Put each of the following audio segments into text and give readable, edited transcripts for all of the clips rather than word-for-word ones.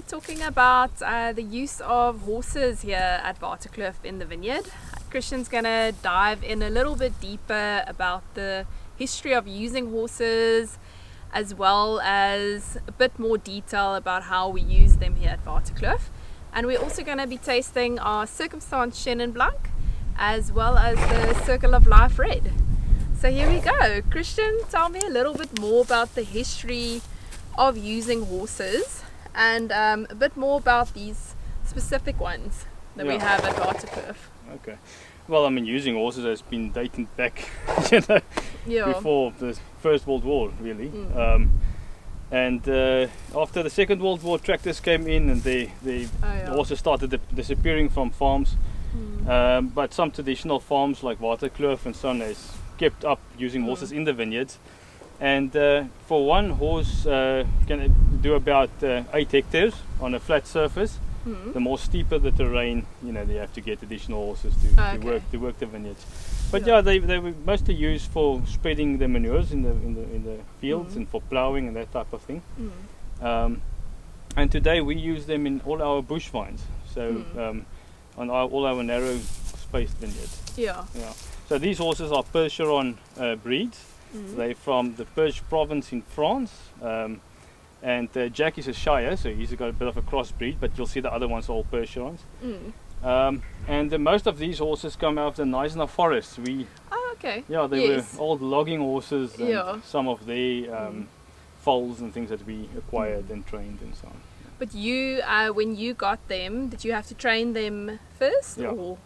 talking about the use of horses here at Waterkloof in the vineyard. Christiaan's going to dive in a little bit deeper about the history of using horses, as well as a bit more detail about how we use them here at Waterkloof. And we're also going to be tasting our Circumstance Chenin Blanc, as well as the Circle of Life Red. So here we go. Christiaan, tell me a little bit more about the history of using horses, and a bit more about these specific ones that we have at Waterkloof. Okay. Well, I mean, using horses has been dating back, before the First World War, really. And after the Second World War, tractors came in, and the horses started disappearing from farms. But some traditional farms like Waterkloof and so on has kept up using horses in the vineyards. And for one horse can do about 8 hectares on a flat surface. The more steeper the terrain, they have to get additional horses to work the vineyards. But they were mostly used for spreading the manures in the fields and for ploughing and that type of thing. And today we use them in all our bush vines. So on all our narrow spaced vineyards. So these horses are Percheron breeds. They're from the Perche province in France, and Jack is a Shire, so he's got a bit of a crossbreed, but you'll see the other ones are all Percherons. And most of these horses come out of the Neisner forest. They were old logging horses, and some of their foals and things that we acquired and trained and so on. But you, when you got them, did you have to train them first? So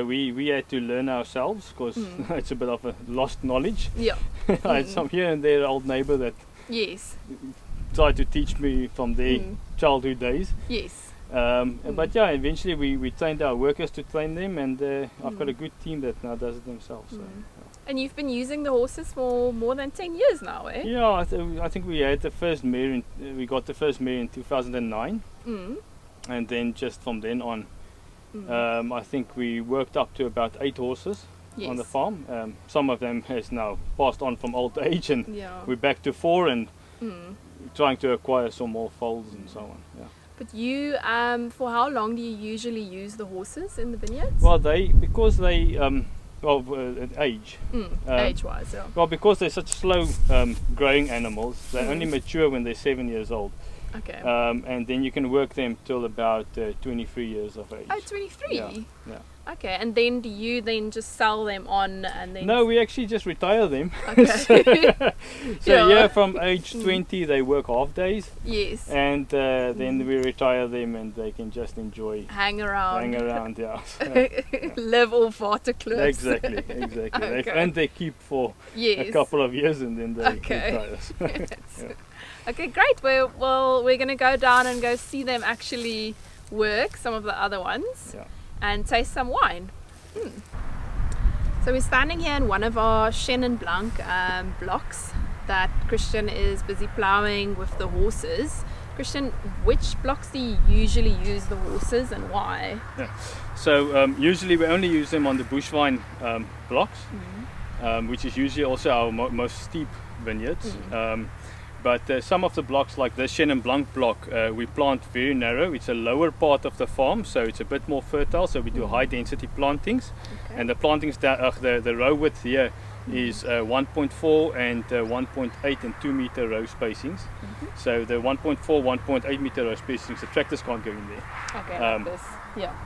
we had to learn ourselves, because it's a bit of a lost knowledge. I had some here and there old neighbour that tried to teach me from their childhood days. But eventually we trained our workers to train them, and I've got a good team that now does it themselves. And you've been using the horses for more than 10 years now, eh? Yeah, I think we had the first mare. We got the first mare in 2009, and then just from then on, I think we worked up to about 8 horses on the farm. Some of them has now passed on from old age, and we're back to 4 and trying to acquire some more foals and so on. But you, for how long do you usually use the horses in the vineyards? Well, because they age. Age-wise, Well, because they're such slow growing animals, they only mature when they're 7 years old. And then you can work them till about 23 years of age. Oh, 23? Yeah. Okay, and then do you then just sell them on and then... No, we actually just retire them. From age 20 they work half days. And then we retire them, and they can just enjoy... Hang around, Live off Waterkloof. Exactly. And they keep for a couple of years, and then they retire. Okay, great. Well, we're going to go down and go see them actually work, some of the other ones. And taste some wine. So we're standing here in one of our Chenin Blanc blocks that Christiaan is busy ploughing with the horses. Christiaan, which blocks do you usually use the horses, and why? So usually we only use them on the bush vine blocks, which is usually also our most steep vineyards. But some of the blocks, like the Chenin Blanc block, we plant very narrow. It's a lower part of the farm, so it's a bit more fertile. So we do high density plantings, and the plantings the row width here is 1.4 and 1.8 and 2 meter row spacings. So the 1.4, 1.8 meter row spacings, the tractors can't go in there. Like this.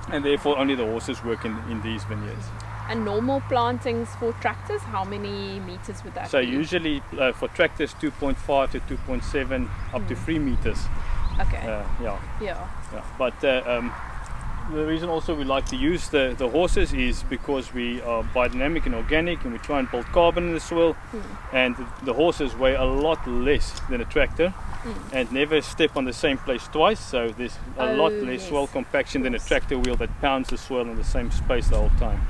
And therefore only the horses work in these vineyards. And normal plantings for tractors, how many meters would that be? So usually for tractors 2.5 to 2.7 up to 3 meters. But the reason also we like to use the horses is because we are biodynamic and organic, and we try and build carbon in the soil, and the horses weigh a lot less than a tractor and never step on the same place twice, so there's a lot less soil compaction than a tractor wheel that pounds the soil in the same space the whole time.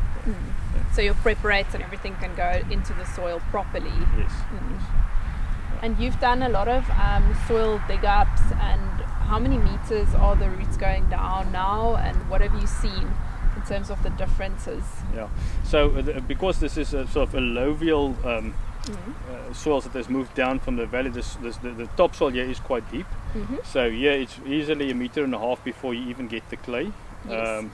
So your preparates and everything can go into the soil properly. And you've done a lot of soil dig ups, and how many meters are the roots going down now, and what have you seen in terms of the differences? So because this is a sort of alluvial soils that has moved down from the valley. The topsoil here is quite deep, so here it's easily 1.5 meters before you even get the clay. Yes.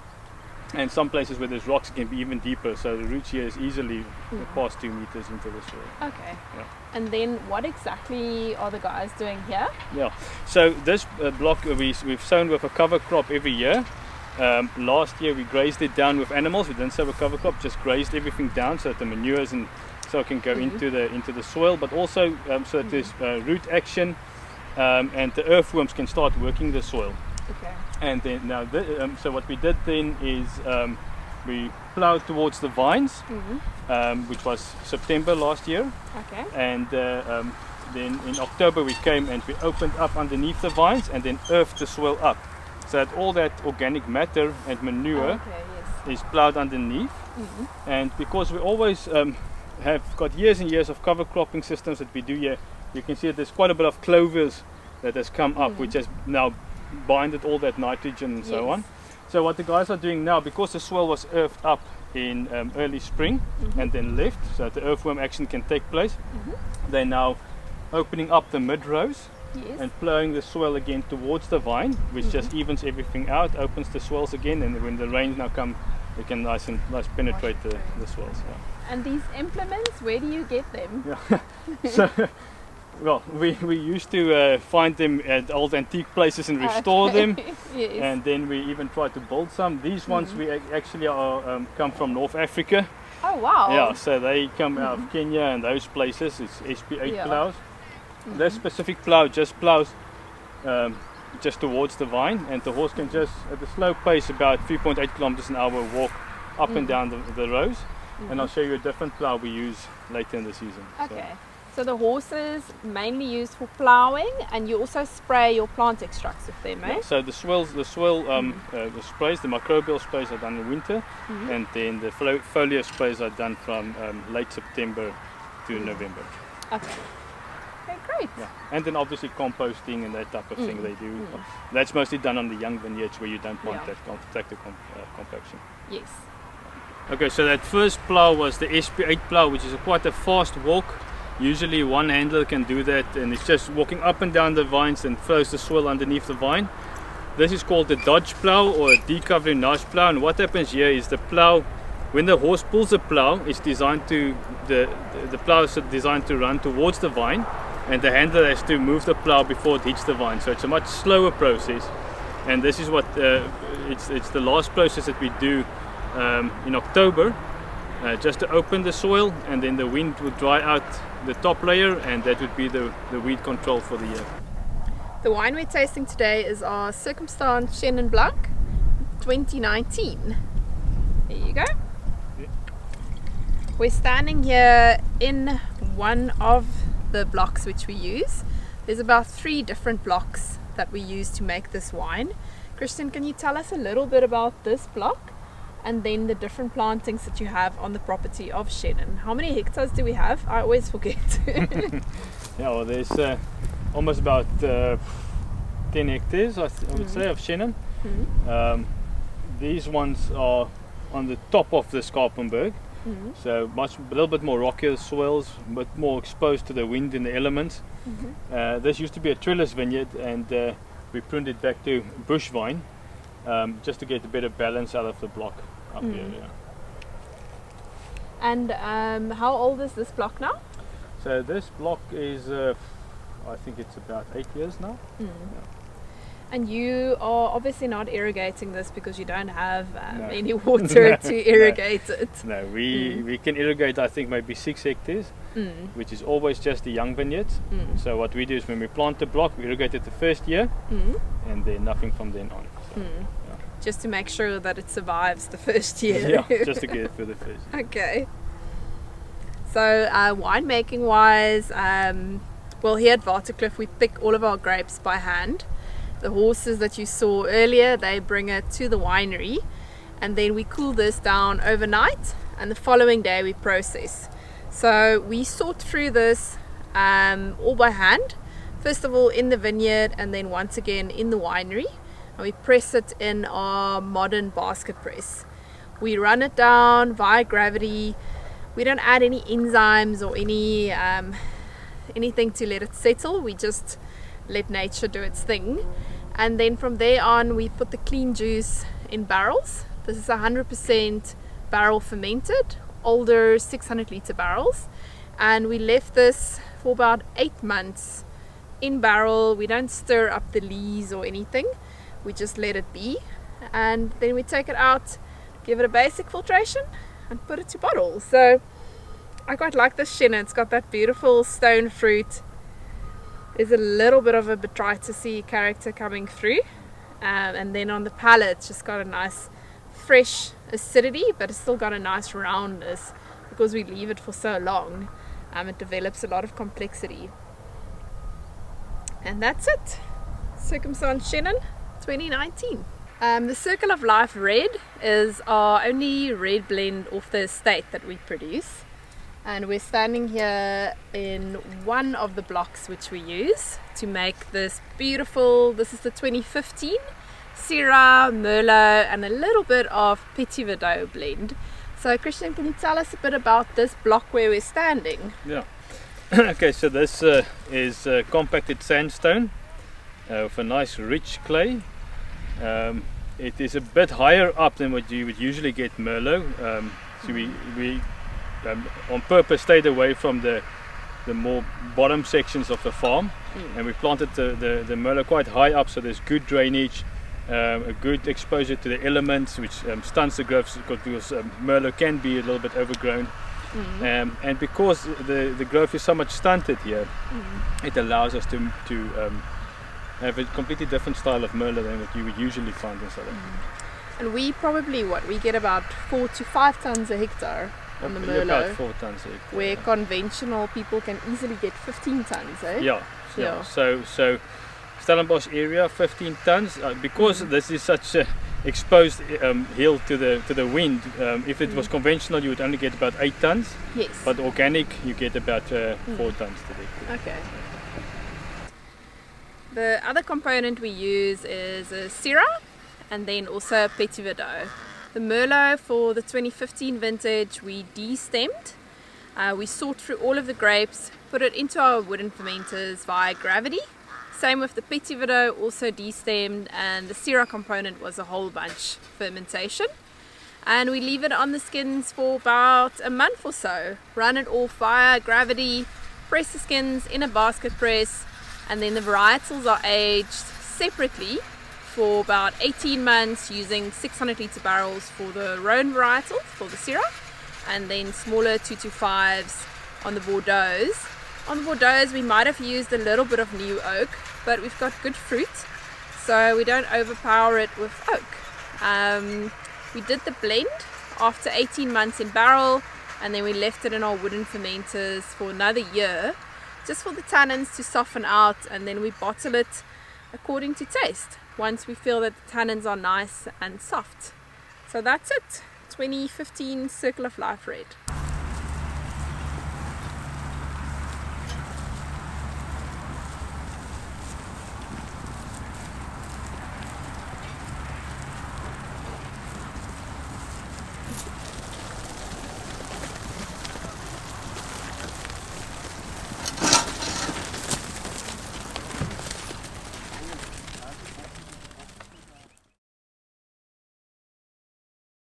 And some places where there's rocks it can be even deeper, so the roots here is easily past 2 meters into the soil. Okay. Yeah. And then what exactly are the guys doing here? Yeah, so this block we've sown with a cover crop every year. Last year we grazed it down with animals. We didn't sow a cover crop, just grazed everything down so that the manures and so it can go into the soil, but also so that there's root action and the earthworms can start working the soil. Okay. And then now, so what we did then is we plowed towards the vines, which was September last year. Okay. And then in October we came and we opened up underneath the vines and then earthed the soil up, so that all that organic matter and manure is plowed underneath. And because we always have got years and years of cover cropping systems that we do here, you can see that there's quite a bit of clovers that has come up, which has now binded all that nitrogen and so on. So what the guys are doing now, because the soil was earthed up in early spring and then left so that the earthworm action can take place, they're now opening up the mid rows and plowing the soil again towards the vine, which just evens everything out, opens the soils again, and when the rains now come, it can nice penetrate the soils. And these implements, where do you get them? So well, we used to find them at old antique places and restore them, and then we even tried to build some. These ones we actually are come from North Africa. Oh wow! Yeah, so they come out of Kenya and those places. It's SP8 plows. This specific plow just plows just towards the vine, and the horse can just at a slow pace, about 3.8 kilometers an hour, walk up and down the rows. And I'll show you a different plow we use later in the season. Okay. So the horses mainly used for ploughing, and you also spray your plant extracts with them, eh? Yeah, so the soil sprays, the microbial sprays are done in winter, and then the foliar sprays are done from late September to November. Okay. Okay, great. Yeah, and then obviously composting and that type of thing they do. That's mostly done on the young vineyards where you don't want that tractor compaction. Yes. Okay, so that first plow was the SP8 plow, which is quite a fast walk. Usually one handler can do that, and it's just walking up and down the vines and throws the soil underneath the vine. This is called the dodge plow or a decavlinage plow, and what happens here is the plow, when the horse pulls the plow, it's designed to the plow is designed to run towards the vine, and the handler has to move the plow before it hits the vine. So it's a much slower process, and this is what it's the last process that we do in October, just to open the soil, and then the wind would dry out the top layer, and that would be the weed control for the year. The wine we're tasting today is our Circumstance Chenin Blanc 2019. There you go. Yeah. We're standing here in one of the blocks which we use. There's about 3 different blocks that we use to make this wine. Christiaan, can you tell us a little bit about this block and then the different plantings that you have on the property of Chenin? How many hectares do we have? I always forget. Yeah, well, there's almost about 10 hectares, I would say, of Chenin. These ones are on the top of the Skarpenberg, so a little bit more rockier soils, but more exposed to the wind and the elements. This used to be a trellis vineyard, and we pruned it back to bush vine, just to get a better balance out of the block up here. Yeah. And how old is this block now? So this block is, I think it's about 8 years now. Yeah. And you are obviously not irrigating this because you don't have any water to irrigate it. No, we can irrigate, I think, maybe 6 hectares, which is always just the young vineyards. So what we do is when we plant the block, we irrigate it the first year, and then nothing from then on. So, just to make sure that it survives the first year. Yeah, just to get it for the first year. Okay. So winemaking wise, well, here at Waterkloof we pick all of our grapes by hand. The horses that you saw earlier, they bring it to the winery, and then we cool this down overnight, and the following day we process. So we sort through this all by hand, first of all in the vineyard, and then once again in the winery, and we press it in our modern basket press. We run it down via gravity We don't add any enzymes or anything to let it settle. We just let nature do its thing. And then from there on, we put the clean juice in barrels. This is 100% barrel fermented, older 600 litre barrels. And we left this for about 8 months in barrel. We don't stir up the lees or anything. We just let it be. And then we take it out, give it a basic filtration, and put it to bottle. So I quite like this Chenin. It's got that beautiful stone fruit. There's a little bit of a botrytisy character coming through. And then on the palate, it's just got a nice fresh acidity, but it's still got a nice roundness because we leave it for so long. It develops a lot of complexity. And that's it. Circumstance Chenin 2019. The Circle of Life Red is our only red blend off the estate that we produce. And we're standing here in one of the blocks which we use to make this beautiful, this is the 2015 Syrah, Merlot and a little bit of Petit Verdot blend. So Christiaan, can you tell us a bit about this block where we're standing? Yeah. Okay, so this is compacted sandstone with a nice rich clay. It is a bit higher up than what you would usually get Merlot. So we on purpose stayed away from the more bottom sections of the farm, and we planted the Merlot quite high up, so there's good drainage, a good exposure to the elements, which stunts the growth because Merlot can be a little bit overgrown. And because the growth is so much stunted here, it allows us to have a completely different style of Merlot than what you would usually find in Cellar. And we probably we get about 4 to 5 tons a hectare on the Merlot. About 4 tons a hectare. Where conventional people can easily get 15 tons, eh? Yeah. So Stellenbosch area 15 tons because this is such a exposed hill to the wind. If it was conventional, you would only get about 8 tons. Yes. But organic, you get about 4 tons to the hectare. Okay. The other component we use is a Syrah and then also a Petit Verdot. The Merlot for the 2015 vintage we destemmed. We sort through all of the grapes, put it into our wooden fermenters via gravity. Same with the Petit Verdot, also destemmed, and the Syrah component was a whole bunch fermentation. And we leave it on the skins for about a month or so. Run it off via gravity, press the skins in a basket press, and then the varietals are aged separately for about 18 months using 600 litre barrels for the Rhone varietal, for the Syrah, and then smaller 225s on the Bordeaux. On the Bordeaux we might have used a little bit of new oak, but we've got good fruit, so we don't overpower it with oak. We did the blend after 18 months in barrel, and then we left it in our wooden fermenters for another year, just for the tannins to soften out, and then we bottle it according to taste once we feel that the tannins are nice and soft. So that's it, 2015 Circle of Life Red.